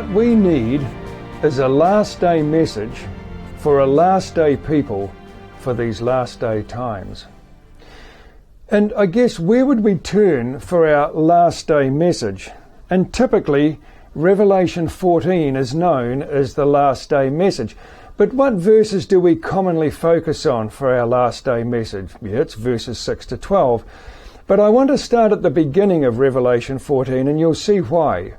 what we need is a last day message for a last day people for these last day times. And I guess where would we turn for our last day message? And typically Revelation 14 is known as the last day message. But what verses do we commonly focus on for our last day message? Yeah, it's verses 6 to 12. But I want to start at the beginning of Revelation 14, and you'll see why.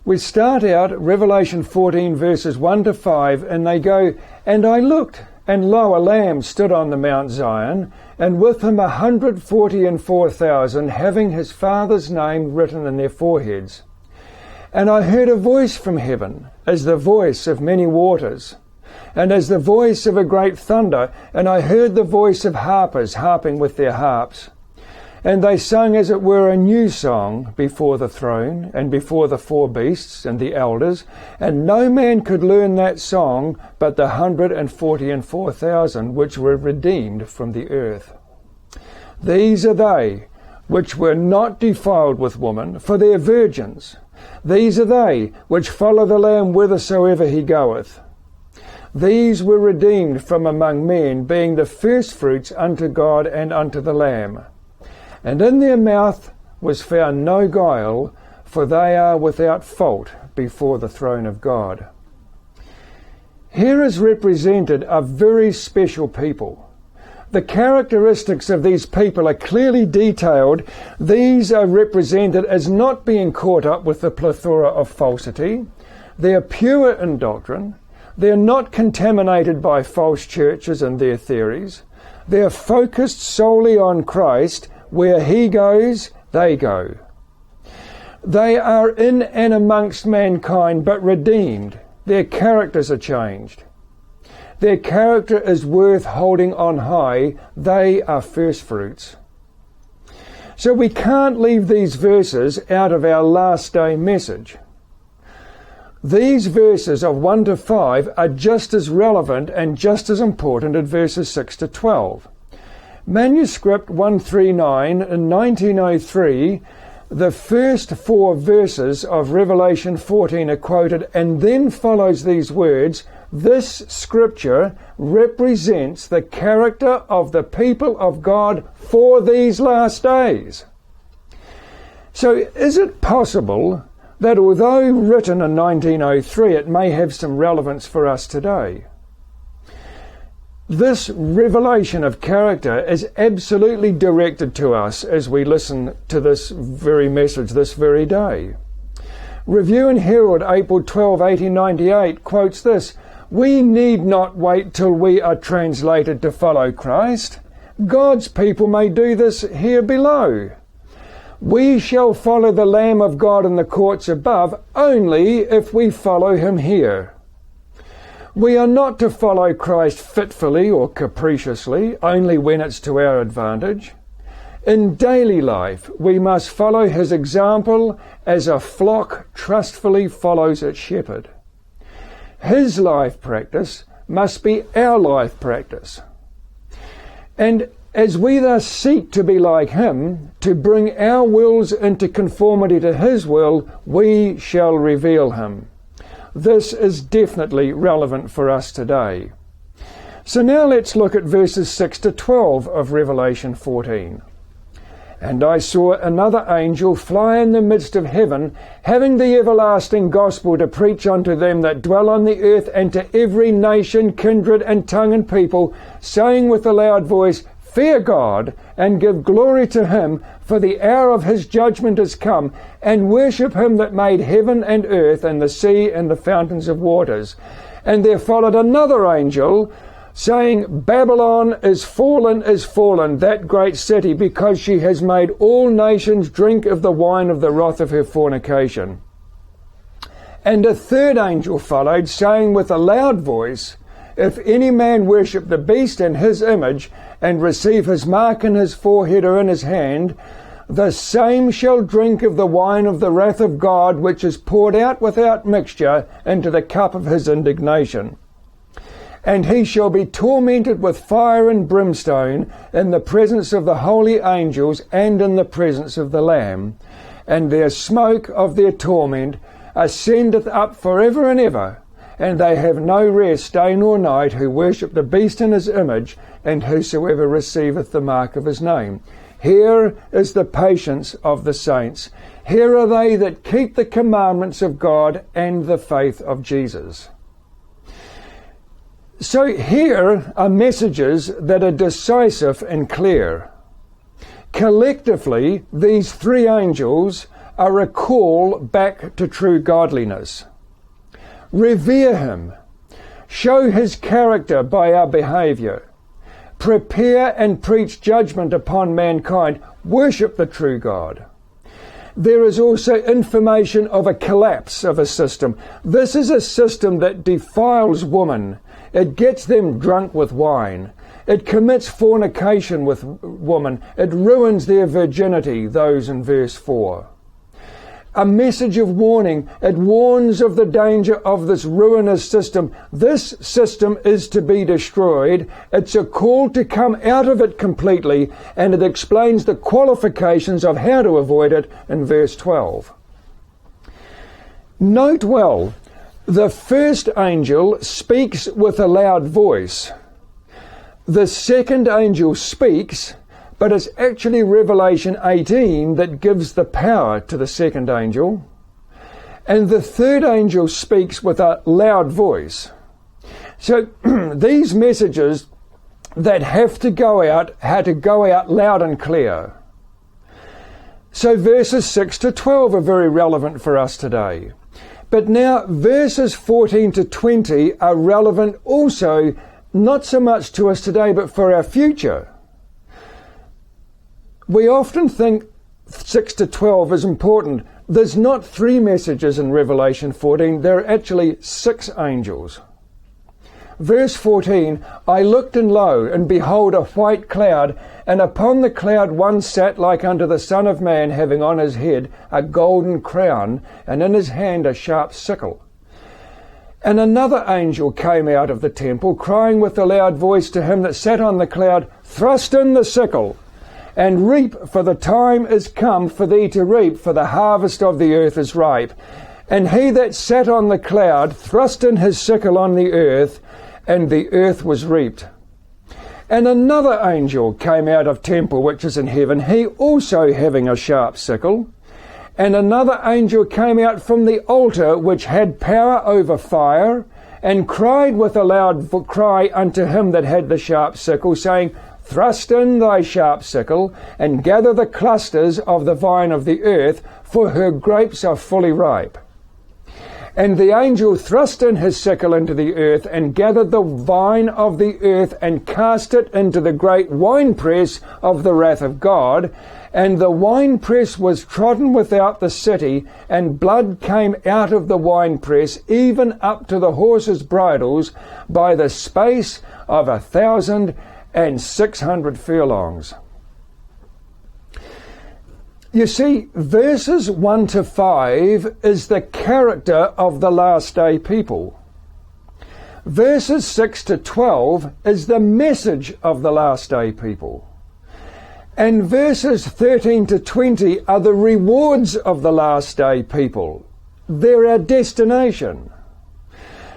We start out at Revelation 14 verses 1 to 5, and they go, "And I looked, and lo, a Lamb stood on the Mount Zion, and with him 144,000, having his Father's name written in their foreheads. And I heard a voice from heaven, as the voice of many waters, and as the voice of a great thunder, and I heard the voice of harpers harping with their harps. And they sung as it were a new song before the throne, and before the four beasts and the elders, and no man could learn that song but the 144,000 which were redeemed from the earth. These are they which were not defiled with woman, for they are virgins. These are they which follow the Lamb whithersoever he goeth. These were redeemed from among men, being the firstfruits unto God and unto the Lamb. And in their mouth was found no guile, for they are without fault before the throne of God." Here is represented a very special people. The characteristics of these people are clearly detailed. These are represented as not being caught up with the plethora of falsity. They are pure in doctrine. They are not contaminated by false churches and their theories. They are focused solely on Christ. Where he goes, they go. They are in and amongst mankind, but redeemed. Their characters are changed. Their character is worth holding on high. They are firstfruits. So we can't leave these verses out of our last day message. These verses of 1 to 5 are just as relevant and just as important as verses 6 to 12. Manuscript 139 in 1903, the first four verses of Revelation 14 are quoted, and then follows these words, "This scripture represents the character of the people of God for these last days." So is it possible that although written in 1903, it may have some relevance for us today? This revelation of character is absolutely directed to us as we listen to this very message this very day. Review and Herald, April 12, 1898, quotes this, "We need not wait till we are translated to follow Christ. God's people may do this here below. We shall follow the Lamb of God in the courts above only if we follow him here. We are not to follow Christ fitfully or capriciously, only when it's to our advantage. In daily life, we must follow his example as a flock trustfully follows its shepherd. His life practice must be our life practice. And as we thus seek to be like him, to bring our wills into conformity to his will, we shall reveal him." This is definitely relevant for us today. So now let's look at verses 6 to 12 of Revelation 14. "And I saw another angel fly in the midst of heaven, having the everlasting gospel to preach unto them that dwell on the earth, and to every nation, kindred, and tongue, and people, saying with a loud voice, Fear God, and give glory to him, for the hour of his judgment is come, and worship him that made heaven and earth, and the sea, and the fountains of waters. And there followed another angel, saying, Babylon is fallen, that great city, because she has made all nations drink of the wine of the wrath of her fornication. And a third angel followed, saying with a loud voice, If any man worship the beast and his image, and receive his mark in his forehead or in his hand, the same shall drink of the wine of the wrath of God, which is poured out without mixture into the cup of his indignation. And he shall be tormented with fire and brimstone in the presence of the holy angels and in the presence of the Lamb. And their smoke of their torment ascendeth up for ever and ever, and they have no rest day nor night who worship the beast in his image, and whosoever receiveth the mark of his name. Here is the patience of the saints. Here are they that keep the commandments of God and the faith of Jesus. So here are messages that are decisive and clear. Collectively, these three angels are a call back to true godliness. Revere him. Show his character by our behavior. Prepare and preach judgment upon mankind. Worship the true God. There is also information of a collapse of a system. This is a system that defiles women. It gets them drunk with wine. It commits fornication with women. It ruins their virginity, those in verse 4. A message of warning. It warns of the danger of this ruinous system. This system is to be destroyed. It's a call to come out of it completely, and it explains the qualifications of how to avoid it in verse 12. Note well, the first angel speaks with a loud voice. The second angel speaks, but it's actually Revelation 18 that gives the power to the second angel. And the third angel speaks with a loud voice. So these messages that have to go out had to go out loud and clear. So verses 6 to 12 are very relevant for us today. But now verses 14 to 20 are relevant also, not so much to us today, but for our future. We often think 6 to 12 is important. There's not 3 messages in Revelation 14. There are actually 6 angels. Verse 14, I looked and lo, and behold a white cloud, and upon the cloud one sat like unto the Son of Man, having on his head a golden crown, and in his hand a sharp sickle. And another angel came out of the temple, crying with a loud voice to him that sat on the cloud, Thrust in the sickle, and reap, for the time is come for thee to reap, for the harvest of the earth is ripe. And he that sat on the cloud thrust in his sickle on the earth, and the earth was reaped. And another angel came out of temple which is in heaven, he also having a sharp sickle. And another angel came out from the altar which had power over fire, and cried with a loud cry unto him that had the sharp sickle, saying, Thrust in thy sharp sickle, and gather the clusters of the vine of the earth, for her grapes are fully ripe. And the angel thrust in his sickle into the earth, and gathered the vine of the earth, and cast it into the great winepress of the wrath of God. And the winepress was trodden without the city, and blood came out of the winepress, even up to the horses' bridles, by the space of 1,600 furlongs. You see, verses 1 to 5 is the character of the last day people. Verses 6 to 12 is the message of the last day people. And verses 13 to 20 are the rewards of the last day people. They're our destination.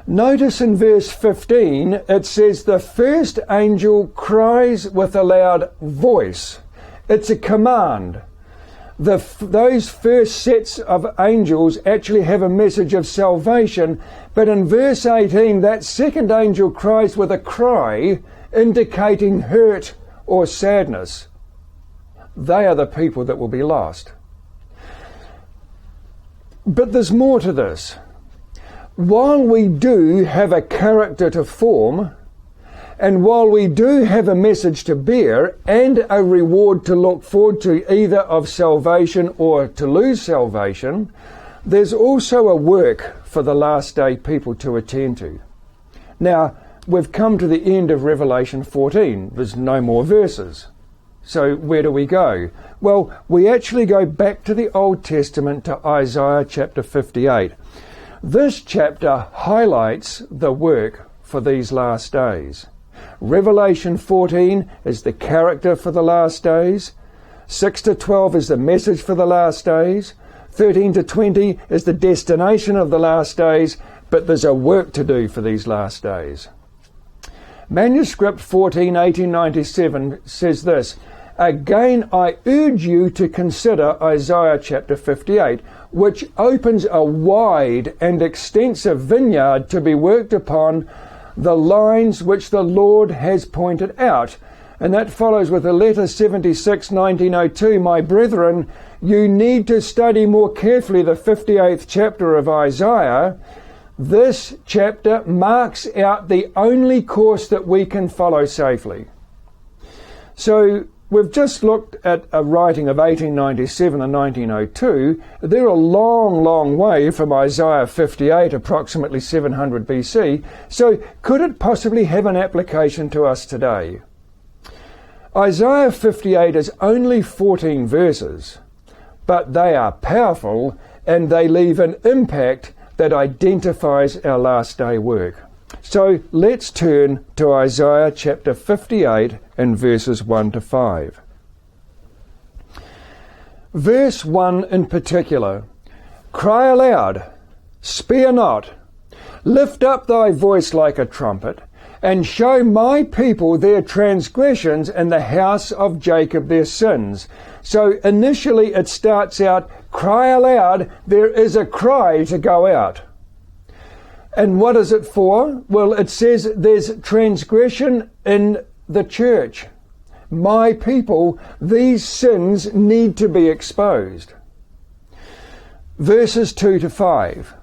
Notice in verse 15, it says, the first angel cries with a loud voice. It's a command. Those first sets of angels actually have a message of salvation, but in verse 18, that second angel cries with a cry, indicating hurt or sadness. They are the people that will be lost. But there's more to this. While we do have a character to form, and while we do have a message to bear and a reward to look forward to, either of salvation or to lose salvation, there's also a work for the last day people to attend to. Now, we've come to the end of Revelation 14. There's no more verses. So where do we go? Well, we actually go back to the Old Testament, to Isaiah chapter 58. This chapter highlights the work for these last days. Revelation 14 is the character for the last days. 6 to 12 is the message for the last days. 13 to 20 is the destination of the last days, but there's a work to do for these last days. Manuscript 14, 1897 says this, "Again, I urge you to consider Isaiah chapter 58, which opens a wide and extensive vineyard to be worked upon the lines which the Lord has pointed out." And that follows with a letter 76, 1902, "My brethren, you need to study more carefully the 58th chapter of Isaiah. This chapter marks out the only course that we can follow safely." So we've just looked at a writing of 1897 and 1902. They're a long, long way from Isaiah 58, approximately 700 BC. So could it possibly have an application to us today? Isaiah 58 is only 14 verses, but they are powerful and they leave an impact that identifies our last day work. So let's turn to Isaiah chapter 58 and verses 1 to 5. Verse 1 in particular, "Cry aloud, spare not, lift up thy voice like a trumpet, and show my people their transgressions and the house of Jacob their sins." So initially it starts out, cry aloud, there is a cry to go out. And what is it for? Well, it says there's transgression in the church. My people, these sins need to be exposed. Verses 2 to 5.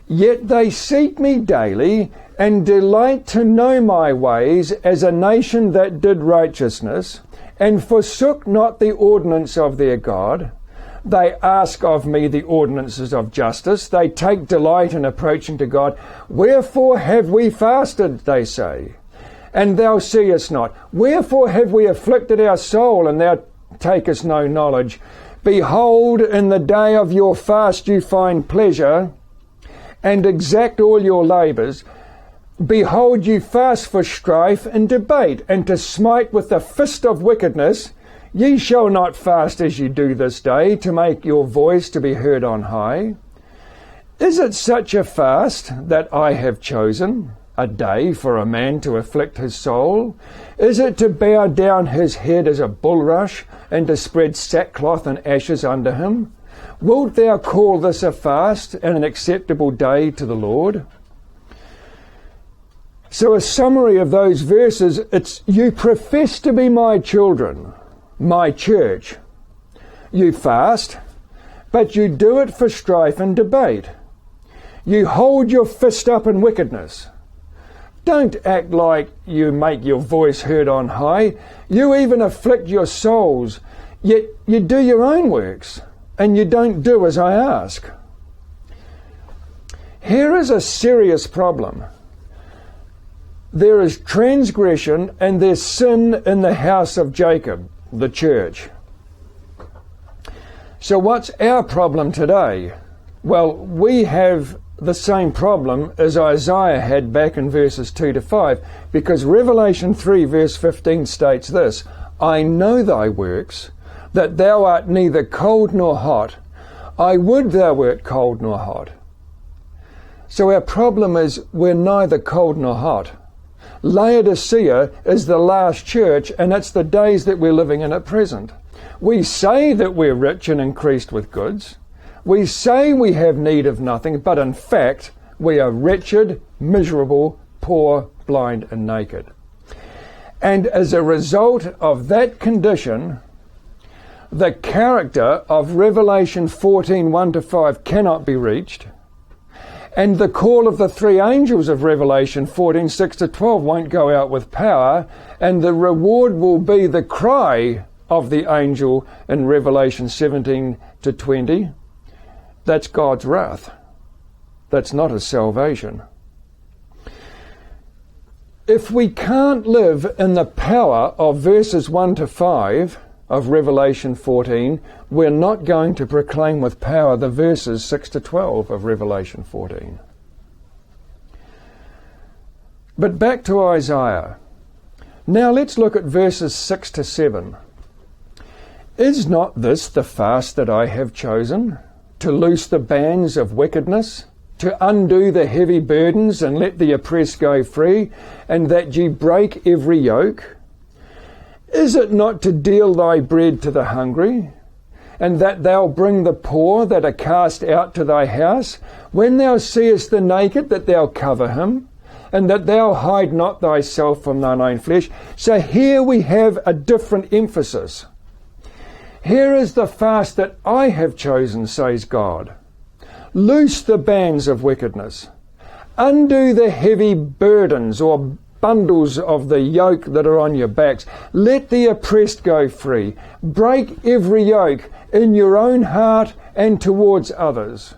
"Yet they seek me daily, and delight to know my ways, as a nation that did righteousness, and forsook not the ordinance of their God. They ask of me the ordinances of justice. They take delight in approaching to God. Wherefore have we fasted, they say, and thou seest not? Wherefore have we afflicted our soul, and thou takest no knowledge? Behold, in the day of your fast you find pleasure, and exact all your labours. Behold, you fast for strife and debate, and to smite with the fist of wickedness. Ye shall not fast as ye do this day, to make your voice to be heard on high. Is it such a fast that I have chosen, a day for a man to afflict his soul? Is it to bow down his head as a bulrush, and to spread sackcloth and ashes under him? Wilt thou call this a fast and an acceptable day to the Lord? So a summary of those verses, it's, you profess to be my children, my church. You fast, but you do it for strife and debate. You hold your fist up in wickedness. Don't act like you make your voice heard on high. You even afflict your souls, yet you do your own works, and you don't do as I ask. Here is a serious problem. There is transgression and there's sin in the house of Jacob, the church. So what's our problem today? Well, we have the same problem as Isaiah had back in verses 2 to 5, because Revelation 3 verse 15 states this, "I know thy works, that thou art neither cold nor hot. I would thou wert cold nor hot." So our problem is we're neither cold nor hot. Laodicea is the last church, and it's the days that we're living in at present. We say that we're rich and increased with goods. We say we have need of nothing, but in fact, we are wretched, miserable, poor, blind, and naked. And as a result of that condition, the character of Revelation 14, 1 to 5 cannot be reached. And the call of the three angels of Revelation 14, 6 to 12 won't go out with power, and the reward will be the cry of the angel in Revelation 17 to 20. That's God's wrath. That's not His salvation. If we can't live in the power of verses 1 to 5 of Revelation 14, we're not going to proclaim with power the verses 6 to 12 of Revelation 14. But back to Isaiah. Now let's look at verses 6 to 7. "Is not this the fast that I have chosen, to loose the bands of wickedness, to undo the heavy burdens and let the oppressed go free, and that ye break every yoke? Is it not to deal thy bread to the hungry, and that thou bring the poor that are cast out to thy house? When thou seest the naked, that thou cover him, and that thou hide not thyself from thine own flesh. So here we have a different emphasis. Here is the fast that I have chosen, says God. Loose the bands of wickedness. Undo the heavy burdens or bundles of the yoke that are on your backs. Let the oppressed go free. Break every yoke in your own heart and towards others.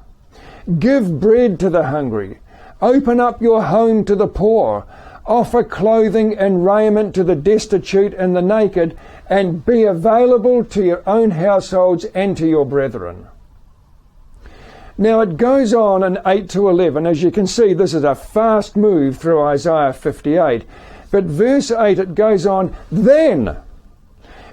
Give bread to the hungry. Open up your home to the poor. Offer clothing and raiment to the destitute and the naked, and be available to your own households and to your brethren. Now it goes on in 8 to 11. As you can see, this is a fast move through Isaiah 58. But verse 8, it goes on, then,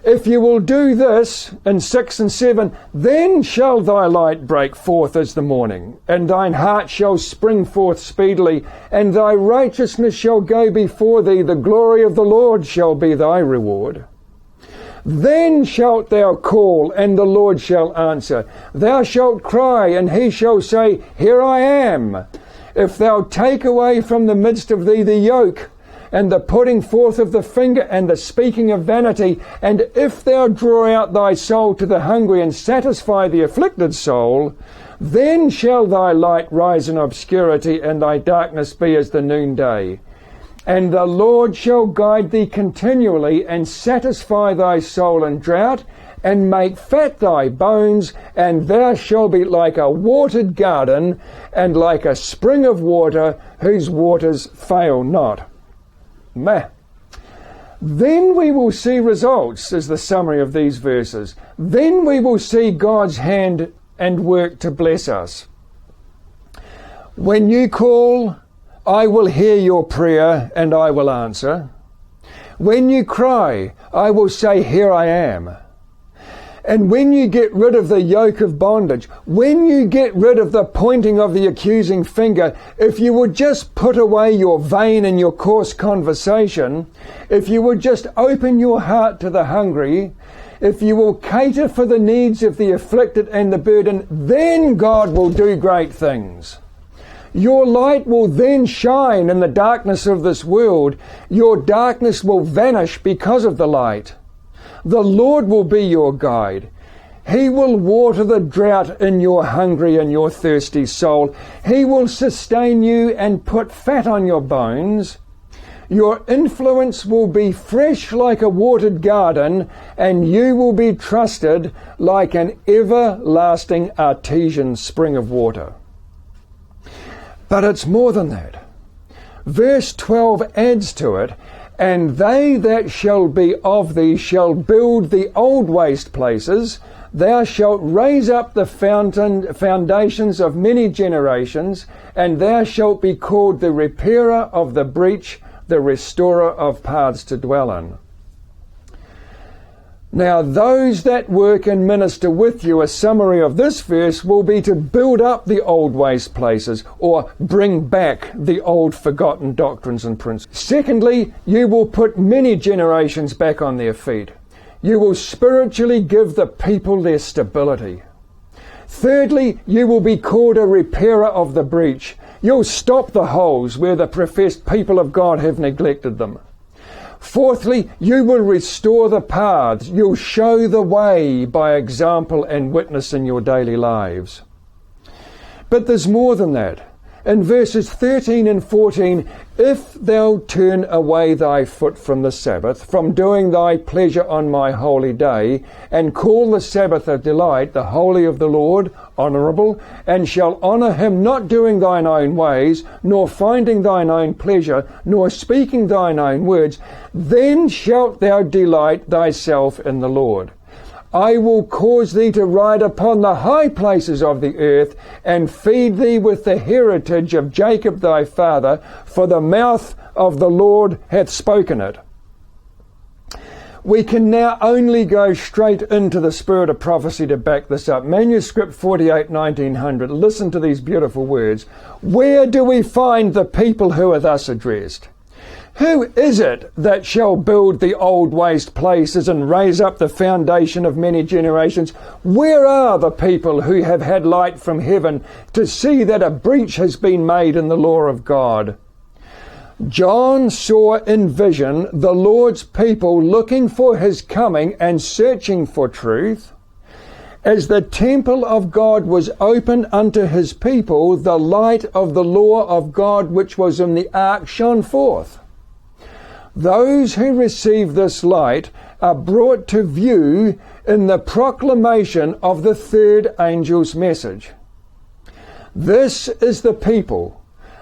if you will do this, in 6 and 7, then shall thy light break forth as the morning, and thine heart shall spring forth speedily, and thy righteousness shall go before thee, the glory of the Lord shall be thy reward. Then shalt thou call, and the Lord shall answer. Thou shalt cry, and he shall say, Here I am. If thou take away from the midst of thee the yoke, and the putting forth of the finger, and the speaking of vanity, and if thou draw out thy soul to the hungry, and satisfy the afflicted soul, then shall thy light rise in obscurity, and thy darkness be as the noonday. And the Lord shall guide thee continually, and satisfy thy soul in drought, and make fat thy bones, and thou shalt be like a watered garden, and like a spring of water, whose waters fail not. Then we will see results, is the summary of these verses. Then we will see God's hand and work to bless us. When you call, I will hear your prayer and I will answer. When you cry, I will say, Here I am. And when you get rid of the yoke of bondage, when you get rid of the pointing of the accusing finger, if you would just put away your vain and your coarse conversation, if you would just open your heart to the hungry, if you will cater for the needs of the afflicted and the burdened, then God will do great things. Your light will then shine in the darkness of this world. Your darkness will vanish because of the light. The Lord will be your guide. He will water the drought in your hungry and your thirsty soul. He will sustain you and put fat on your bones. Your influence will be fresh like a watered garden, and you will be trusted like an everlasting artesian spring of water. But it's more than that. Verse 12 adds to it, and they that shall be of thee shall build the old waste places. Thou shalt raise up the foundations of many generations, and thou shalt be called the repairer of the breach, the restorer of paths to dwell in. Now those that work and minister with you, a summary of this verse will be to build up the old waste places, or bring back the old forgotten doctrines and principles. Secondly, you will put many generations back on their feet. You will spiritually give the people their stability. Thirdly, you will be called a repairer of the breach. You'll stop the holes where the professed people of God have neglected them. Fourthly, you will restore the paths. You'll show the way by example and witness in your daily lives. But there's more than that. In verses 13 and 14, if thou turn away thy foot from the Sabbath, from doing thy pleasure on my holy day, and call the Sabbath a delight, the holy of the Lord, honourable, and shall honour him, not doing thine own ways, nor finding thine own pleasure, nor speaking thine own words, then shalt thou delight thyself in the Lord. I will cause thee to ride upon the high places of the earth, and feed thee with the heritage of Jacob thy father, for the mouth of the Lord hath spoken it. We can now only go straight into the spirit of prophecy to back this up. Manuscript 48, 1900. Listen to these beautiful words. Where do we find the people who are thus addressed? Who is it that shall build the old waste places and raise up the foundation of many generations? Where are the people who have had light from heaven to see that a breach has been made in the law of God? John saw in vision the Lord's people looking for his coming and searching for truth. As the temple of God was opened unto his people, the light of the law of God which was in the ark shone forth. Those who receive this light are brought to view in the proclamation of the third angel's message. This is the people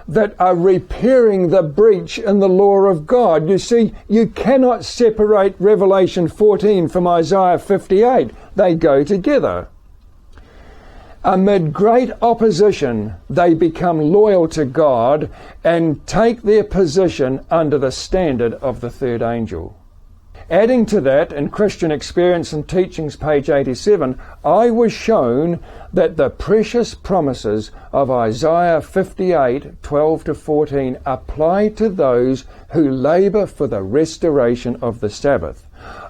that are repairing the breach in the law of God. You see, you cannot separate Revelation 14 from Isaiah 58. They go together. Amid great opposition, they become loyal to God and take their position under the standard of the third angel. Adding to that, in Christian Experience and Teachings, page 87, I was shown that the precious promises of Isaiah 58, 12 to 14 apply to those who labor for the restoration of the Sabbath.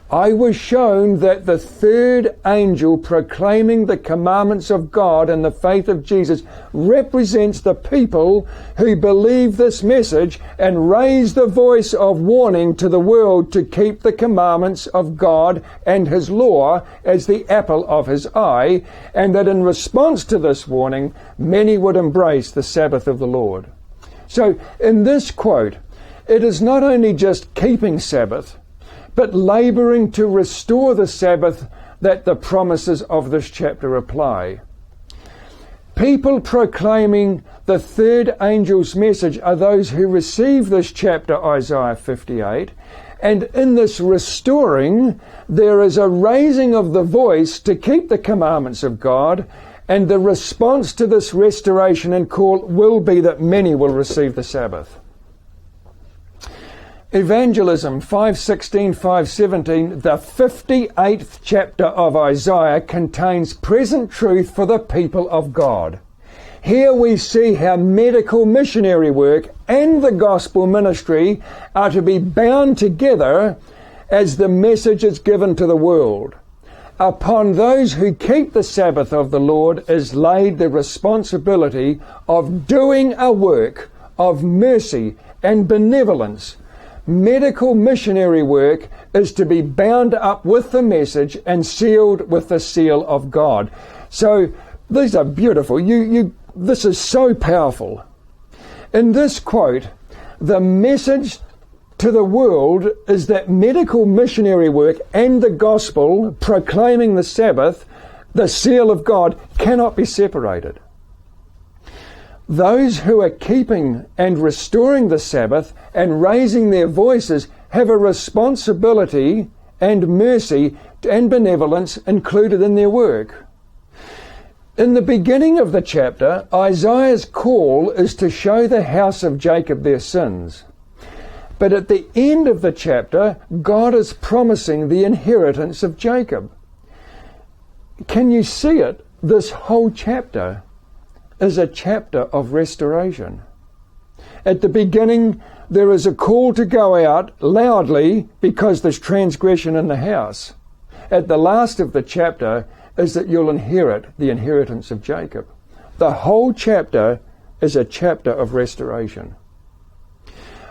I was shown that the third angel proclaiming the commandments of God and the faith of Jesus represents the people who believe this message and raise the voice of warning to the world to keep the commandments of God and his law as the apple of his eye, and that in response to this warning, many would embrace the Sabbath of the Lord. So in this quote, it is not only just keeping Sabbath, but laboring to restore the Sabbath that the promises of this chapter apply. People proclaiming the third angel's message are those who receive this chapter, Isaiah 58, and in this restoring, there is a raising of the voice to keep the commandments of God, and the response to this restoration and call will be that many will receive the Sabbath. Evangelism 5:16, 5:17, the 58th chapter of Isaiah contains present truth for the people of God. Here we see how medical missionary work and the gospel ministry are to be bound together as the message is given to the world. Upon those who keep the Sabbath of the Lord is laid the responsibility of doing a work of mercy and benevolence. Medical missionary work is to be bound up with the message and sealed with the seal of God. So these are beautiful. This is so powerful. In this quote, the message to the world is that medical missionary work and the gospel proclaiming the Sabbath, the seal of God, cannot be separated. Those who are keeping and restoring the Sabbath and raising their voices have a responsibility and mercy and benevolence included in their work. In the beginning of the chapter, Isaiah's call is to show the house of Jacob their sins. But at the end of the chapter, God is promising the inheritance of Jacob. Can you see it? This whole chapter is a chapter of restoration. At the beginning, there is a call to go out loudly because there's transgression in the house. At the last of the chapter is that you'll inherit the inheritance of Jacob. The whole chapter is a chapter of restoration.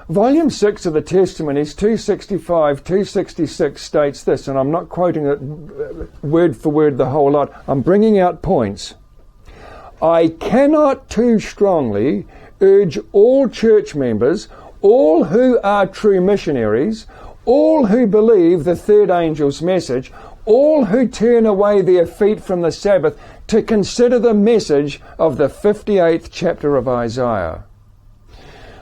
Volume 6 of the Testimonies, 265, 266 states this, and I'm not quoting it word for word the whole lot. I'm bringing out points. I cannot too strongly urge all church members, all who are true missionaries, all who believe the third angel's message, all who turn away their feet from the Sabbath, to consider the message of the 58th chapter of Isaiah.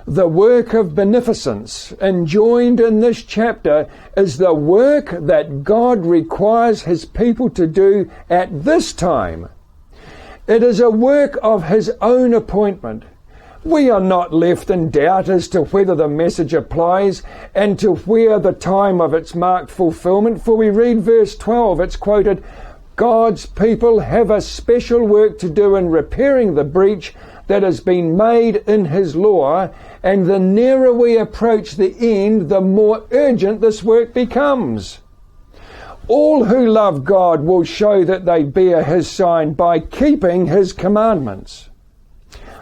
The work of beneficence enjoined in this chapter is the work that God requires his people to do at this time. It is a work of his own appointment. We are not left in doubt as to whether the message applies and to where the time of its marked fulfillment, for we read verse 12, it's quoted, God's people have a special work to do in repairing the breach that has been made in His law, and the nearer we approach the end, the more urgent this work becomes. All who love God will show that they bear His sign by keeping His commandments.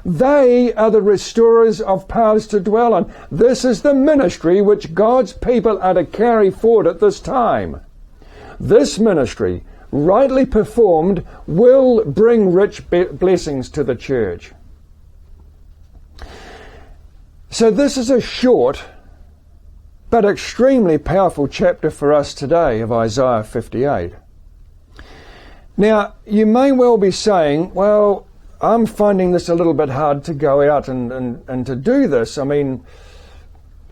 They are the restorers of paths to dwell on. This is the ministry which God's people are to carry forward at this time. This ministry, rightly performed, will bring rich blessings to the church. So this is a short but extremely powerful chapter for us today of Isaiah 58. Now, you may well be saying, well, I'm finding this a little bit hard to go out and to do this. I mean,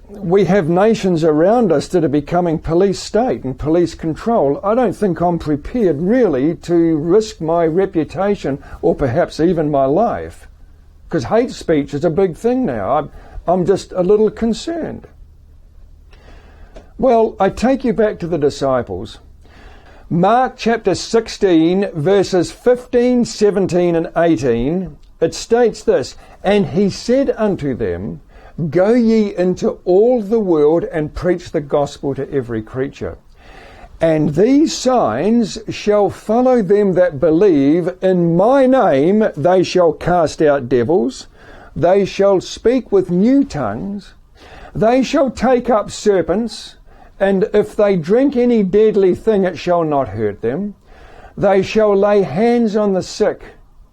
we have nations around us that are becoming police state and police control. I don't think I'm prepared really to risk my reputation or perhaps even my life, because hate speech is a big thing now. I'm just a little concerned. Well, I take you back to the disciples. Mark chapter 16, verses 15, 17 and 18, it states this, And He said unto them, Go ye into all the world and preach the gospel to every creature. And these signs shall follow them that believe. In my name they shall cast out devils. They shall speak with new tongues. They shall take up serpents. And if they drink any deadly thing, it shall not hurt them. They shall lay hands on the sick,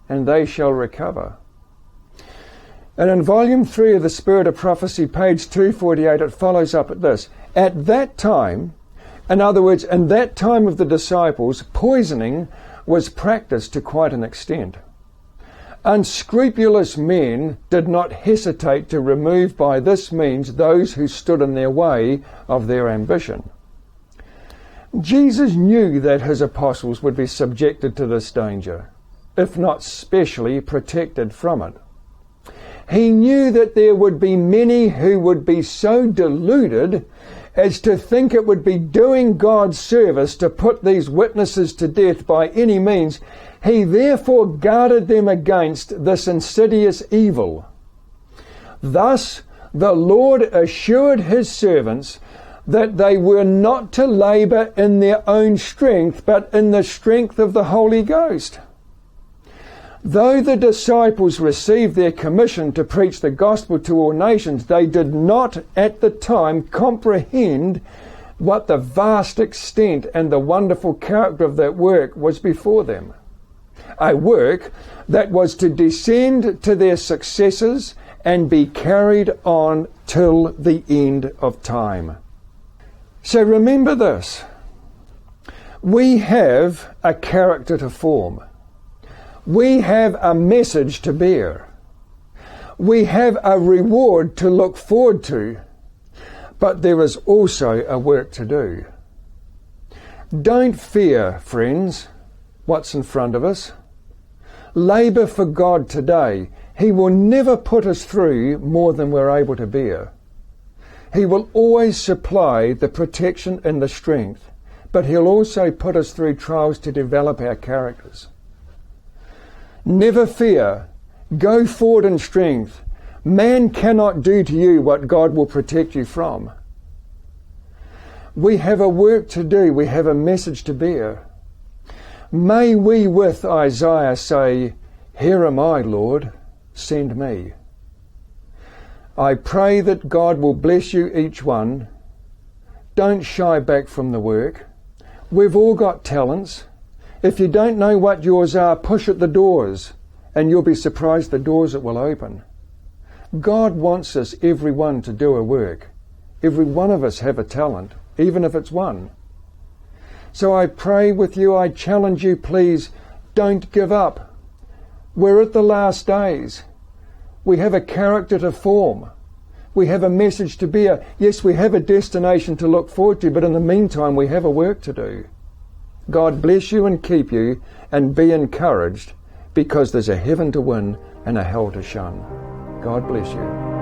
and they shall recover. And in volume 3 of the Spirit of Prophecy, page 248, it follows up at this. At that time, in other words, in that time of the disciples, poisoning was practiced to quite an extent. Unscrupulous men did not hesitate to remove by this means those who stood in their way of their ambition. Jesus knew that His apostles would be subjected to this danger, if not specially protected from it. He knew that there would be many who would be so deluded as to think it would be doing God's service to put these witnesses to death by any means. He therefore guarded them against this insidious evil. Thus the Lord assured His servants that they were not to labour in their own strength, but in the strength of the Holy Ghost. Though the disciples received their commission to preach the gospel to all nations, they did not at the time comprehend what the vast extent and the wonderful character of that work was before them. A work that was to descend to their successors and be carried on till the end of time. So remember this. We have a character to form. We have a message to bear. We have a reward to look forward to. But there is also a work to do. Don't fear, friends, what's in front of us. Labour for God today. He will never put us through more than we're able to bear. He will always supply the protection and the strength, but He'll also put us through trials to develop our characters. Never fear. Go forward in strength. Man cannot do to you what God will protect you from. We have a work to do. We have a message to bear. May we with Isaiah say, Here am I, Lord, send me. I pray that God will bless you each one. Don't shy back from the work. We've all got talents. If you don't know what yours are, push at the doors, and you'll be surprised the doors that will open. God wants us, everyone, to do a work. Every one of us have a talent, even if it's one. So I pray with you, I challenge you, please, don't give up. We're at the last days. We have a character to form. We have a message to bear. Yes, we have a destination to look forward to, but in the meantime, we have a work to do. God bless you and keep you, and be encouraged, because there's a heaven to win and a hell to shun. God bless you.